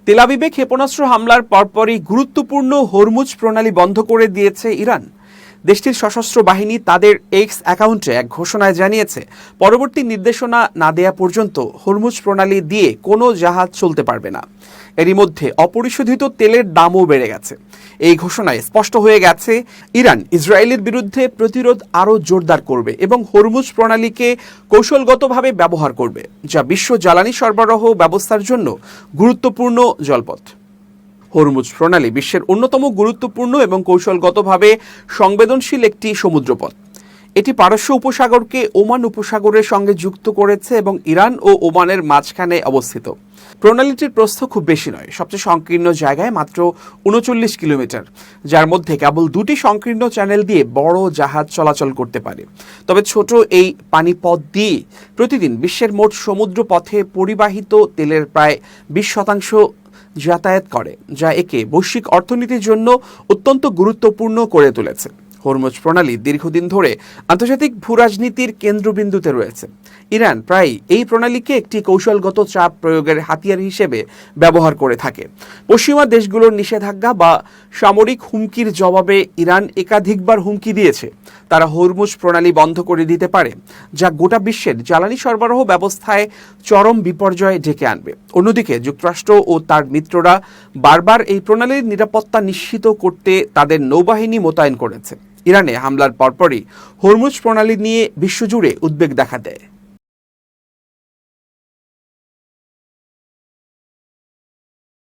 তেল আবিবে ক্ষেপণাস্ত্র হামলার পরপরই গুরুত্বপূর্ণ হরমুজ প্রণালী বন্ধ করে দিয়েছে ইরান। দেশটির সশস্ত্র বাহিনী তাদের এক্স অ্যাকাউন্টে এক ঘোষণায় জানিয়েছে, পরবর্তী নির্দেশনা না দেয়া পর্যন্ত হরমুজ প্রণালী দিয়ে কোনো জাহাজ চলতে পারবে না। এরই মধ্যে অপরিশোধিত তেলের দামও বেড়ে গেছে। এই ঘোষণায় স্পষ্ট হয়ে গেছে, ইরান ইসরায়েলের বিরুদ্ধে প্রতিরোধ আরও জোরদার করবে এবং হরমুজ প্রণালীকে কৌশলগতভাবে ব্যবহার করবে, যা বিশ্ব জ্বালানি সরবরাহ ব্যবস্থার জন্য গুরুত্বপূর্ণ জলপথ। হরমুজ প্রণালী বিশ্বের অন্যতম গুরুত্বপূর্ণ এবং কৌশলগতভাবে সংবেদনশীল একটি সমুদ্রপথ। এটি পারস্য উপসাগরকে ওমান উপসাগরের সঙ্গে যুক্ত করেছে এবং ইরান ও ওমানের মাঝখানে অবস্থিত। প্রণালীটির প্রস্থ খুব বেশি নয়, সবচেয়ে সংকীর্ণ জায়গায় মাত্র ৩৯ কিলোমিটার, যার মধ্যে কেবল দুটি সংকীর্ণ চ্যানেল দিয়ে বড় জাহাজ চলাচল করতে পারে। তবে ছোট এই পানিপথ দিয়ে প্রতিদিন বিশ্বের মোট সমুদ্র পথে পরিবাহিত তেলের প্রায় ২০% যাতায়াত করে, যা একে বৈশ্বিক অর্থনীতির জন্য অত্যন্ত গুরুত্বপূর্ণ করে তুলেছে। হরমুজ প্রণালী দীর্ঘদিন ধরে আন্তর্জাতিক ভূরাজনীতির কেন্দ্রবিন্দুতে রয়েছে। ইরান প্রায় এই প্রণালীকে একটি কৌশলগত চাপ প্রয়োগের হাতিয়ার হিসেবে ব্যবহার করে থাকে। পশ্চিমা দেশগুলোর নিষেধাজ্ঞা বা সামরিক হুমকির জবাবে ইরান একাধিকবার হুমকি দিয়েছে তারা হরমুজ প্রণালী বন্ধ করে দিতে পারে, যা গোটা বিশ্বের জ্বালানি সরবরাহ ব্যবস্থায় চরম বিপর্যয় ডেকে আনবে। অন্যদিকে যুক্তরাষ্ট্র ও তার মিত্ররা বারবার এই প্রণালীর নিরাপত্তা নিশ্চিত করতে তাদের নৌবাহিনী মোতায়েন করেছে। ইরানে হামলার পরপরই হরমুজ প্রণালী নিয়ে বিশ্বজুড়ে উদ্বেগ দেখা দেয়।